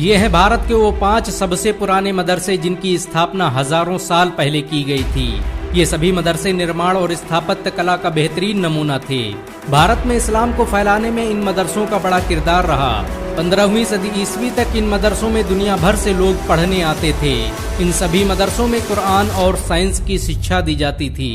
ये है भारत के वो 5 सबसे पुराने मदरसे जिनकी स्थापना हजारों साल पहले की गई थी। ये सभी मदरसे निर्माण और स्थापत्य कला का बेहतरीन नमूना थे। भारत में इस्लाम को फैलाने में इन मदरसों का बड़ा किरदार रहा। 15वीं सदी ईस्वी तक इन मदरसों में दुनिया भर से लोग पढ़ने आते थे। इन सभी मदरसों में कुरान और साइंस की शिक्षा दी जाती थी।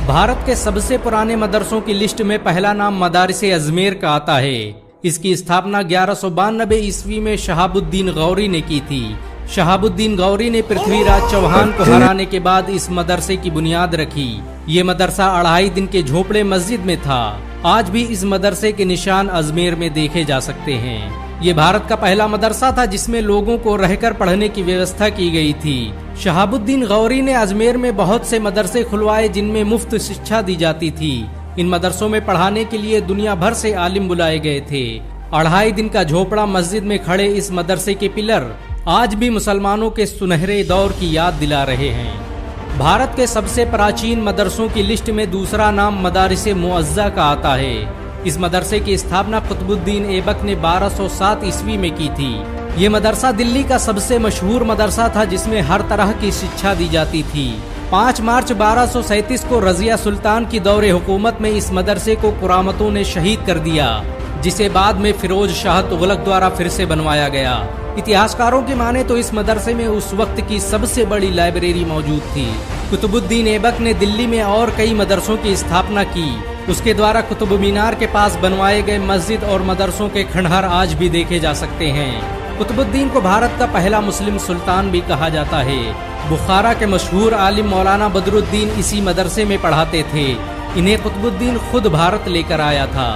भारत के सबसे पुराने मदरसों की लिस्ट में पहला नाम मदारिस अजमेर का आता है। इसकी स्थापना 1192 ईस्वी में शहाबुद्दीन गौरी ने की थी। शहाबुद्दीन गौरी ने पृथ्वीराज चौहान को हराने के बाद इस मदरसे की बुनियाद रखी। ये मदरसा 2.5 दिन के झोपड़े मस्जिद में था। आज भी इस मदरसे के निशान अजमेर में देखे जा सकते हैं। ये भारत का पहला मदरसा था जिसमें लोगों को रहकर पढ़ने की व्यवस्था की गई थी। शहाबुद्दीन गौरी ने अजमेर में बहुत से मदरसे खुलवाए जिनमें मुफ्त शिक्षा दी जाती थी। इन मदरसों में पढ़ाने के लिए दुनिया भर से आलिम बुलाए गए थे। 2.5 दिन का झोपड़ा मस्जिद में खड़े इस मदरसे के पिलर आज भी मुसलमानों के सुनहरे दौर की याद दिला रहे हैं। भारत के सबसे प्राचीन मदरसों की लिस्ट में दूसरा नाम मदारिस मुअज़्ज़ा का आता है। इस मदरसे की स्थापना कुतुबुद्दीन ऐबक ने 1207 ईस्वी में की थी। ये मदरसा दिल्ली का सबसे मशहूर मदरसा था जिसमें हर तरह की शिक्षा दी जाती थी। 5 मार्च 1237 को रजिया सुल्तान की दौरे हुकूमत में इस मदरसे को कुरामतों ने शहीद कर दिया, जिसे बाद में फिरोज शाह तुगलक द्वारा फिर से बनवाया गया। इतिहासकारों की माने तो इस मदरसे में उस वक्त की सबसे बड़ी लाइब्रेरी मौजूद थी। कुतुबुद्दीन ऐबक ने दिल्ली में और कई मदरसों की स्थापना की। उसके द्वारा कुतुब मीनार के पास बनवाए गए मस्जिद और मदरसों के खंडहर आज भी देखे जा सकते हैं। कुतुबुद्दीन को भारत का पहला मुस्लिम सुल्तान भी कहा जाता है। बुखारा के मशहूर आलिम मौलाना बदरुद्दीन इसी मदरसे में पढ़ाते थे। इन्हें कुतुबुद्दीन खुद भारत लेकर आया था।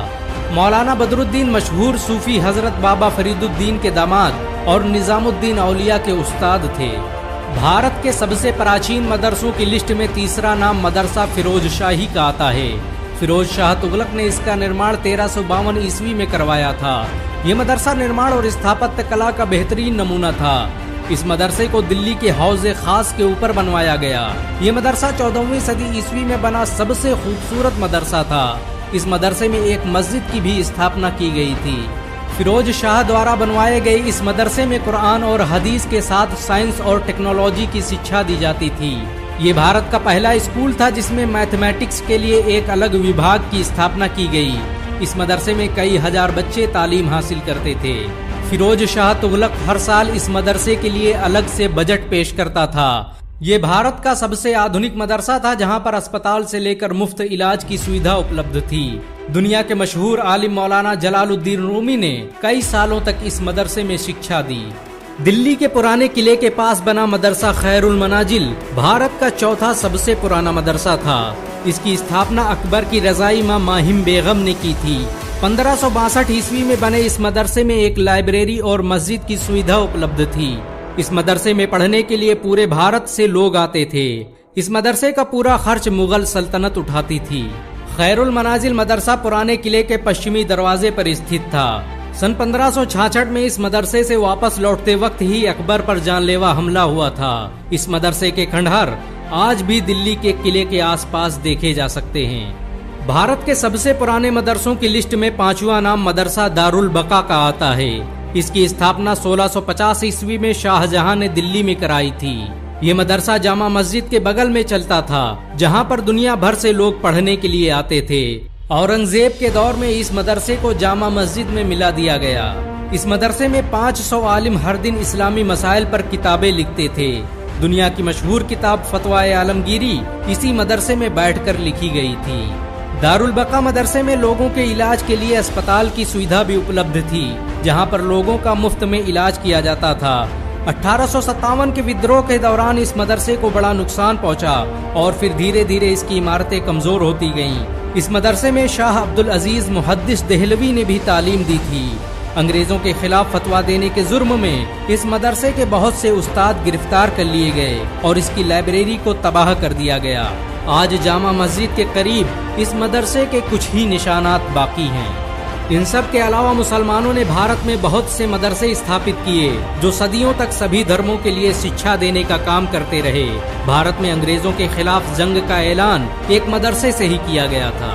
मौलाना बदरुद्दीन मशहूर सूफी हजरत बाबा फरीदुद्दीन के दामाद और निजामुद्दीन औलिया के उस्ताद थे। भारत के सबसे प्राचीन मदरसों की लिस्ट में तीसरा नाम मदरसा फिरोज शाही का आता है। फिरोज शाह तुगलक ने इसका निर्माण 1352 ईस्वी में करवाया था। ये मदरसा निर्माण और स्थापत्य कला का बेहतरीन नमूना था। इस मदरसे को दिल्ली के हौज़े खास के ऊपर बनवाया गया। ये मदरसा 14वीं सदी ईस्वी में बना सबसे खूबसूरत मदरसा था। इस मदरसे में एक मस्जिद की भी स्थापना की गई थी। फिरोज शाह द्वारा बनवाए गए इस मदरसे में कुरान और हदीस के साथ साइंस और टेक्नोलॉजी की शिक्षा दी जाती थी। ये भारत का पहला स्कूल था जिसमें मैथमेटिक्स के लिए एक अलग विभाग की स्थापना की गई। इस मदरसे में कई हजार बच्चे तालीम हासिल करते थे। फिरोज शाह तुगलक हर साल इस मदरसे के लिए अलग से बजट पेश करता था। ये भारत का सबसे आधुनिक मदरसा था जहां पर अस्पताल से लेकर मुफ्त इलाज की सुविधा उपलब्ध थी। दुनिया के मशहूर आलिम मौलाना जलालुद्दीन रूमी ने कई सालों तक इस मदरसे में शिक्षा दी। दिल्ली के पुराने किले के पास बना मदरसा खैरुल मनाजिल भारत का चौथा सबसे पुराना मदरसा था। इसकी स्थापना अकबर की रजाई मां माहिम बेगम ने की थी। 1562 ईस्वी में बने इस मदरसे में एक लाइब्रेरी और मस्जिद की सुविधा उपलब्ध थी। इस मदरसे में पढ़ने के लिए पूरे भारत से लोग आते थे। इस मदरसे का पूरा खर्च मुगल सल्तनत उठाती थी। खैरुल मनाजिल मदरसा पुराने किले के पश्चिमी दरवाजे पर स्थित था। सन 1566 में इस मदरसे से वापस लौटते वक्त ही अकबर पर जानलेवा हमला हुआ था। इस मदरसे के खंडहर आज भी दिल्ली के किले के आसपास देखे जा सकते हैं। भारत के सबसे पुराने मदरसों की लिस्ट में 5वां नाम मदरसा दारुल बका का आता है। इसकी स्थापना 1650 ईस्वी में शाहजहां ने दिल्ली में कराई थी। ये मदरसा जामा मस्जिद के बगल में चलता था जहां पर दुनिया भर से लोग पढ़ने के लिए आते थे। औरंगजेब के दौर में इस मदरसे को जामा मस्जिद में मिला दिया गया। इस मदरसे में 500 आलिम हर दिन इस्लामी मसाइल पर किताबें लिखते थे। दुनिया की मशहूर किताब फतवाए आलमगीरी इसी मदरसे में बैठकर लिखी गई थी। दारुल बका मदरसे में लोगों के इलाज के लिए अस्पताल की सुविधा भी उपलब्ध थी, जहां पर लोगों का मुफ्त में इलाज किया जाता था। 1857 के विद्रोह के दौरान इस मदरसे को बड़ा नुकसान पहुंचा और फिर धीरे धीरे इसकी इमारतें कमजोर होती गईं। इस मदरसे में शाह अब्दुल अजीज मुहद्दिस देहलवी ने भी तालीम दी थी। अंग्रेजों के खिलाफ फतवा देने के जुर्म में इस मदरसे के बहुत से उस्ताद गिरफ्तार कर लिए गए और इसकी लाइब्रेरी को तबाह कर दिया गया। आज जामा मस्जिद के करीब इस मदरसे के कुछ ही निशानात बाकी हैं। इन सब के अलावा मुसलमानों ने भारत में बहुत से मदरसे स्थापित किए जो सदियों तक सभी धर्मों के लिए शिक्षा देने का काम करते रहे। भारत में अंग्रेजों के खिलाफ जंग का ऐलान एक मदरसे से ही किया गया था।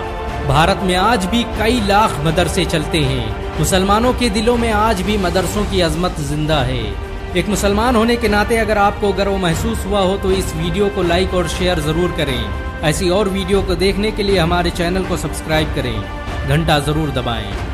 भारत में आज भी कई लाख मदरसे चलते हैं। मुसलमानों के दिलों में आज भी मदरसों की अजमत जिंदा है। एक मुसलमान होने के नाते अगर आपको गर्व महसूस हुआ हो तो इस वीडियो को लाइक और शेयर जरूर करें। ऐसी और वीडियो को देखने के लिए हमारे चैनल को सब्सक्राइब करें, घंटा जरूर दबाएं।